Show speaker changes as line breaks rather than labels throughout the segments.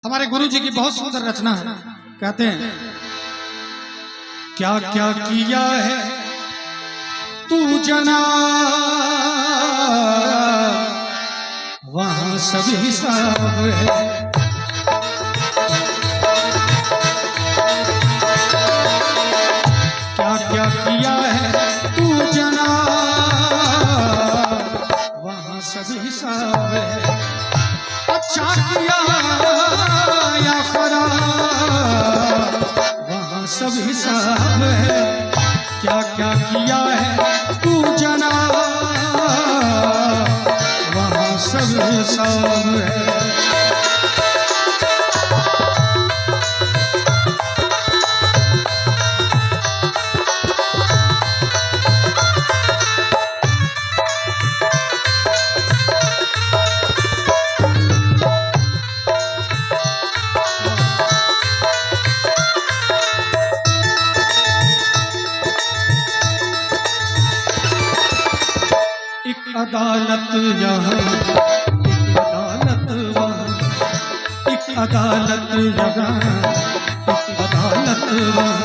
हमारे गुरु जी की बहुत सुंदर रचना है। कहते हैं क्या क्या किया है तू जना, वहां सब हिसाब है। क्या क्या किया है तू जना, वहां सब हिसाब है। अच्छा किया या खराब, वहां सब हिसाब है। क्या क्या किया है तू जना, वहां सब हिसाब है। अदालत यहाँ, एक अदालत वहाँ, एक अदालत यहाँ, एक अदालत वहाँ,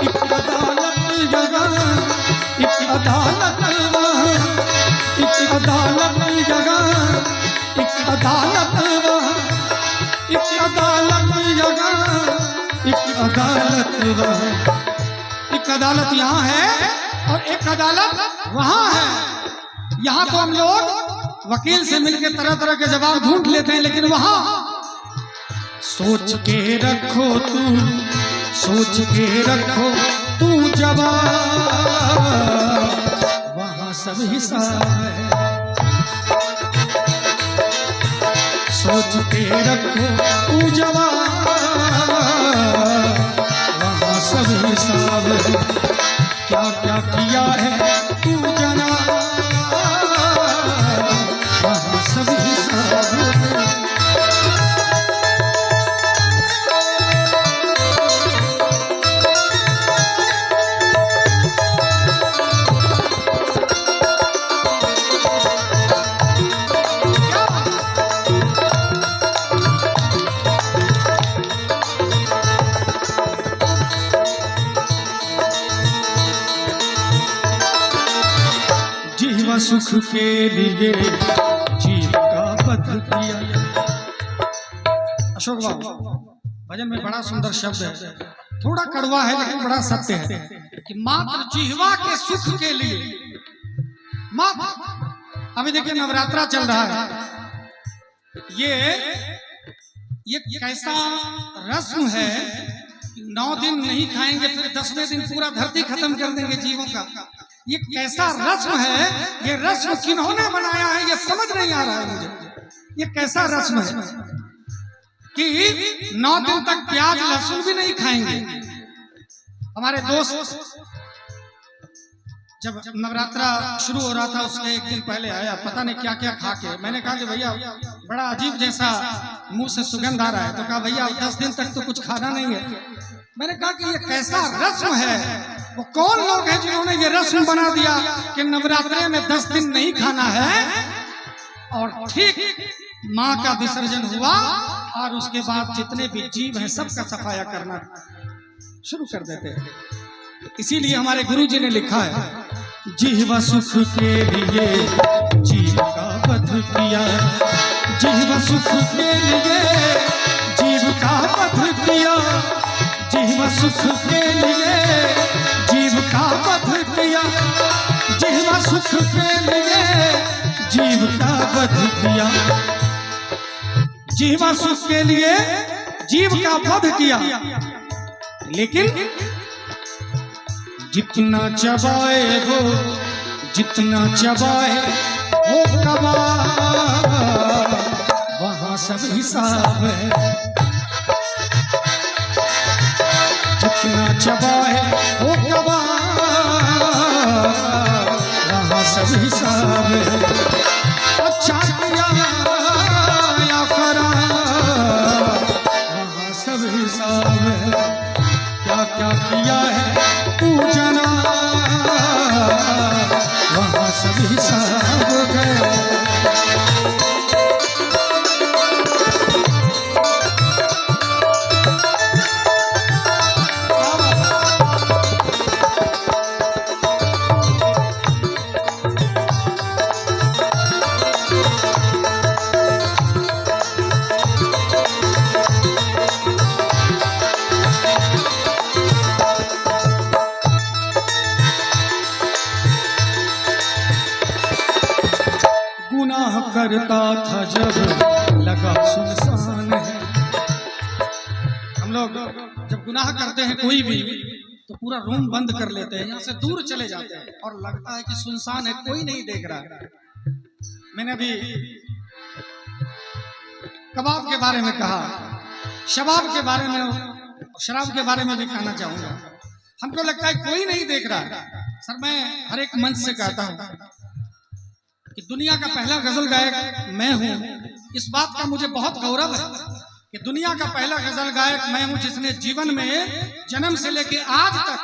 एक अदालत यहाँ, एक अदालत वहाँ, एक अदालत यहाँ, एक अदालत वहाँ, एक अदालत यहाँ, एक अदालत वहाँ। एक अदालत यहाँ है और एक अदालत वहाँ है। यहाँ तो हम लोग वकील से मिलकर तरह तरह के जवाब ढूंढ लेते हैं, लेकिन वहां सोच के रखो तू, सोच के रखो तू जवाब, वहां सब हिसाब है। सोच के रखो तू जवाब, वहां सब हिसाब है। क्या क्या किया है तू जना, वहां सब हिसाब है। जीवा सुख के लिए जीव का वध किया। अशोक बाबू भजन में बड़ा सुंदर शब्द है, थोड़ा कड़वा है लेकिन बड़ा सत्य है कि मात्र जीवा के सुख के लिए। मात्र अभी देखिए नवरात्रा चल रहा है, ये कैसा रस्म है। 9 दिन नहीं खाएंगे, फिर 10वें दिन पूरा धरती खत्म कर देंगे जीवों का। ये कैसा रस्म है, ये रस्म किन्होंने बनाया है ये समझ नहीं आ रहा है मुझे। ये कैसा रस्म है कि 9 दिन तक प्याज लहसुन भी नहीं खाएंगे। हमारे दोस्त जब नवरात्रा शुरू हो रहा था उसके एक दिन पहले आया, पता नहीं क्या क्या खा के। मैंने कहा कि भैया बड़ा अजीब जैसा मुंह से सुगंध आ रहा है, तो कहा भैया 10 दिन तक तो कुछ खाना नहीं है। मैंने कहा कि ये कैसा रस्म है, वो कौन लोग हैं जिन्होंने ये रस्म बना दिया कि नवरात्रे में 10 दिन नहीं खाना है। और ठीक माँ का विसर्जन हुआ और उसके बाद जितने भी जीव हैं सबका सफाया करना शुरू कर देते हैं। इसीलिए हमारे गुरु जी ने लिखा है, जीवा सुख के लिए जीव का वध किया। जीवा सुख के लिए जीव का वध किया। जीवा सुख के लिए जीव का वध किया। जीवा सुख के लिए जीव का वध किया। जीवा सुख के लिए जीव का वध किया, लेकिन जितना चबाए वो, जितना चबाए वो कबाब, वहां सब हिसाब है। जितना चबाए वो कबाब, वहां सब हिसाब है। अच्छा किया या खराब, वहां सब हिसाब है। क्या क्या किया है तू जना, वहां सब हिसाब है। करता था जब लगा सुनसान है। हम लोग जब गुनाह करते हैं कोई भी तो पूरा रूम बंद कर लेते हैं, यहाँ से दूर चले जाते हैं और लगता है कि सुनसान है, कोई नहीं देख रहा है। मैंने अभी कबाब के बारे में कहा, शबाब के बारे में, शराब के बारे में भी कहना चाहूंगा। हमको लगता है कोई नहीं देख रहा है। सर मैं हर एक मंच से कहता हूं कि दुनिया का पहला गजल गायक मैं हूं। इस बात का मुझे बहुत गौरव है कि दुनिया का पहला गजल गायक मैं हूं जिसने जीवन में जन्म से लेके आज तक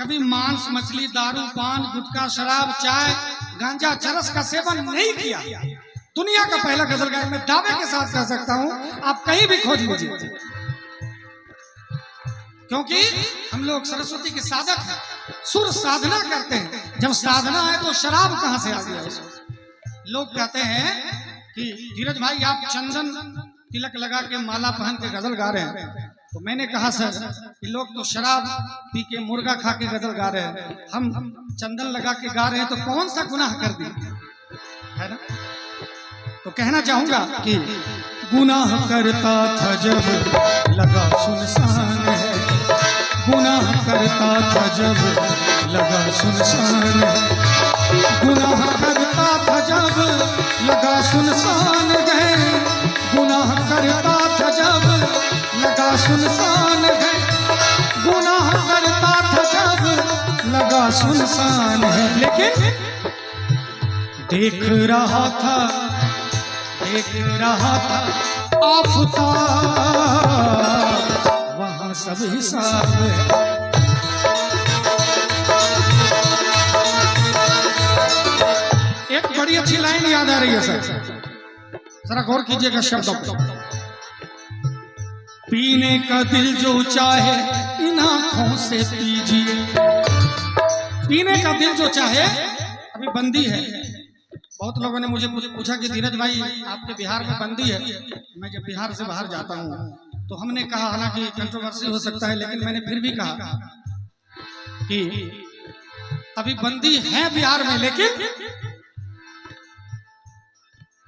कभी मांस, मछली, दारू, पान, गुटखा, शराब, चाय, गांजा, चरस का सेवन नहीं किया। दुनिया का पहला गजल गायक मैं दावे के साथ कह सकता हूं, आप कहीं भी खोज लीजिए। क्योंकि हम लोग सरस्वती के साधक हैं, सुर साधना करते हैं। जब साधना है तो शराब कहां से आ गया उसमें? लोग कहते हैं कि धीरज भाई आप चंदन तिलक लगा के माला पहन के गजल गा रहे हैं। तो मैंने कहा सर कि लोग तो शराब पी के मुर्गा खा के गजल गा रहे हैं, हम चंदन लगा के गा रहे हैं, तो कौन सा गुनाह कर दिया है ना? तो कहना चाहूंगा कि गुनाह करता था जब लगा सुनसान है, गुनाह करता था जब लगा सुनसान है, गुनाह करता था जब लगा सुनसान है, गुनाह करता था जब लगा सुनसान है, गुनाह करता था जब लगा सुनसान है। लेकिन देख रहा था आफताब, वहां सब हिसाब है। एक बड़ी अच्छी लाइन याद आ रही है सर, जरा गौर कीजिएगा शब्दों पर। पीने का दिल जो चाहे इन आंखों से पीजिए, पीने का दिल जो चाहे। अभी बंदी है, बहुत लोगों ने मुझे पूछा कि धीरज भाई आपके बिहार में बंदी है। मैं जब बिहार से बाहर जाता हूँ तो हमने कहा, हालांकि कंट्रोवर्सी हो सकता है लेकिन मैंने फिर भी कहा कि अभी बंदी है बिहार में, लेकिन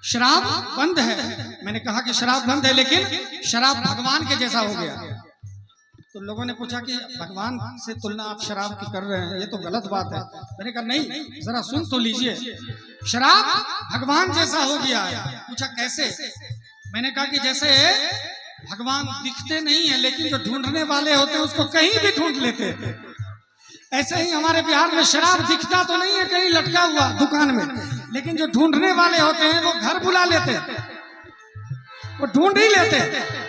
शराब बंद है। मैंने कहा कि शराब बंद है लेकिन शराब भगवान के जैसा हो गया। तो लोगों ने पूछा कि भगवान से तुलना आप शराब की कर रहे हैं, ये तो गलत बात है। मैंने कहा नहीं, जरा सुन तो लीजिए, शराब भगवान जैसा हो गया है। पूछा कैसे? मैंने कहा कि जैसे भगवान दिखते नहीं है लेकिन जो ढूंढने वाले होते हैं उसको कहीं भी ढूंढ लेते हैं, ऐसे ही हमारे बिहार में शराब दिखता तो नहीं है कहीं लटका हुआ दुकान में, लेकिन जो ढूंढने वाले होते हैं वो घर बुला लेते हैं, वो ढूंढ ही लेते हैं।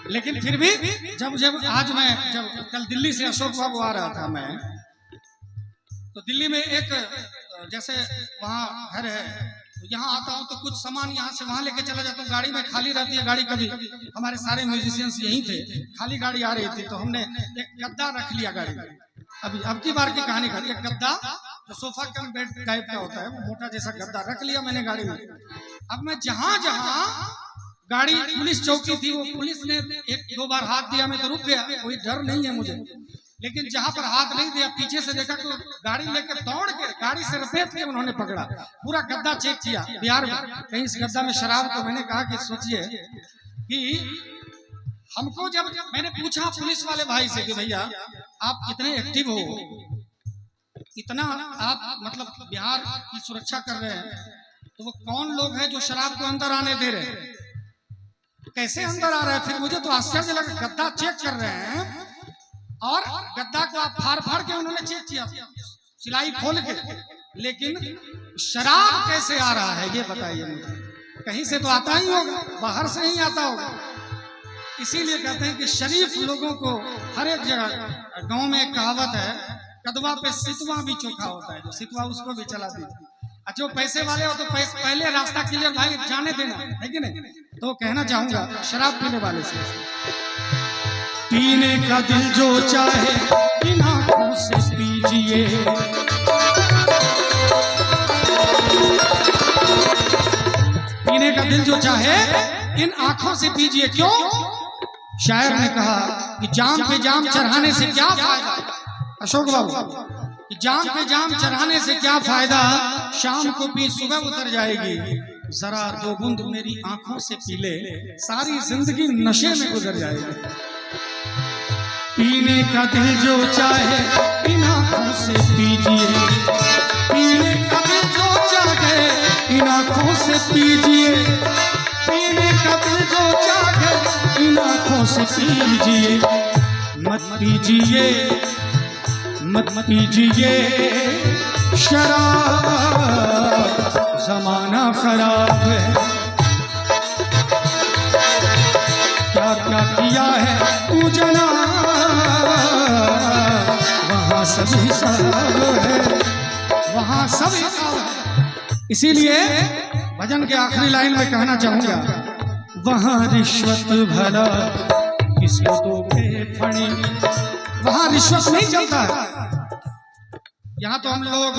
लेकिन फिर भी जब आज मैं जब कल दिल्ली से अशोक बाबू आ रहा था मैं, तो दिल्ली में एक जैसे वहाँ घर है, तो यहाँ आता हूँ तो कुछ सामान यहाँ से वहाँ लेके चला जाता हूँ। गाड़ी में खाली रहती है गाड़ी, कभी हमारे सारे म्यूजिशियंस यहीं थे, खाली गाड़ी आ रही थी तो हमने एक गद्दा रख लिया गाड़ी में। अभी अब की बार की कहानी कर, एक गद्दा जो सोफा कम बेड टाइप का होता है, वो मोटा जैसा गद्दा रख लिया मैंने गाड़ी में। अब मैं जहाँ गाड़ी पुलिस चौकी थी, वो पुलिस ने एक दो बार हाथ दिया, मैं तो रुक गया, कोई डर नहीं है मुझे। लेकिन जहां पर हाथ नहीं दिया, पीछे से देखा तो गाड़ी लेकर दौड़ के गाड़ी से रपेट के उन्होंने पकड़ा, पूरा गद्दा चेक किया बिहार में कहीं इस गद्दा में शराब। तो मैंने कहा कि सोचिए कि हमको जब मैंने पूछा पुलिस वाले भाई से कि भैया आप कितने एक्टिव हो, इतना आप मतलब बिहार की सुरक्षा कर रहे हैं, तो वो कौन लोग हैं जो शराब को अंदर आने दे रहे हैं, कैसे अंदर आ रहा है? फिर मुझे तो आश्चर्य लगा, गद्दा चेक कर रहे हैं और गद्दा को आप फाड़ फाड़ के उन्होंने चेक किया, सिलाई खोल के, लेकिन शराब कैसे आ रहा है ये बताइए मुझे। कहीं से तो आता ही होगा, बाहर से ही आता होगा। इसीलिए कहते हैं कि शरीफ लोगों को हर एक जगह, गांव में एक कहावत है, कदवा पे सितवा भी चोखा होता है, जो सितवा उसको भी चला दीजिए। अच्छा पैसे वाले हो तो पहले रास्ता क्लियर भाई जाने देना है कि नहीं। तो कहना चाहूंगा शराब पीने वाले से, पीने का दिल जो चाहे इन आंखों से पीजिए, पीने का दिल जो चाहे इन आंखों से पीजिए। क्यों? शायर ने कहा कि जाम पे जाम चढ़ाने से क्या फायदा, अशोक बाबू, कि जाम पे जाम चढ़ाने से क्या फायदा, शाम को पी सुबह उतर जाएगी। जरा दो बूंद मेरी आंखों से पी ले, सारी जिंदगी नशे में गुजर जाएगी। पीने का दिल जो चाहे इन आंखों से पीजिए, पीने का दिल जो चाहे इन आंखों से पीजिए, पीने का दिल जो चाहे इन आंखों से पीजिए। मत पीजिए, मत पीजिए शराब, जमाना खराब है। क्या क्या किया है तू जना, वहाँ सब हिसाब है, वहाँ सब हिसाब है। इसीलिए भजन के आखिरी लाइन में कहना चाहूंगा, वहाँ रिश्वत भला किसको तो के फणी, वहाँ रिश्वत नहीं चलता है। यहाँ तो हम लोग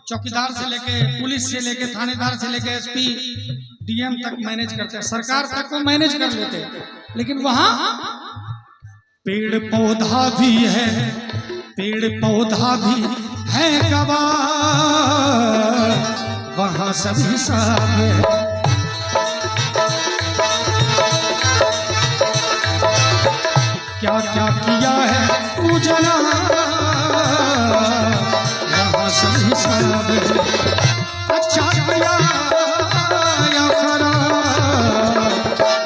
चौकीदार से लेके, पुलिस से लेके, थानेदार से लेके एसपी डीएम तक मैनेज करते हैं, सरकार तक को मैनेज कर लेते हैं। लेकिन वहाँ पेड़ पौधा भी है, पेड़ पौधा भी है गवाह, वहाँ सब हिसाब है। क्या क्या किया है तू जना, वहाँ सब हिसाब है। अच्छा किया या खराब,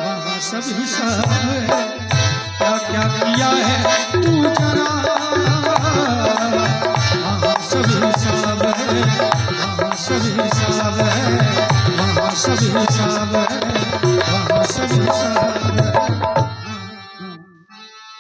वहाँ सब हिसाब है। क्या क्या किया है तू जना, वहाँ सब हिसाब है, वहाँ सब हिसाब है, वहाँ सब हिसाब है।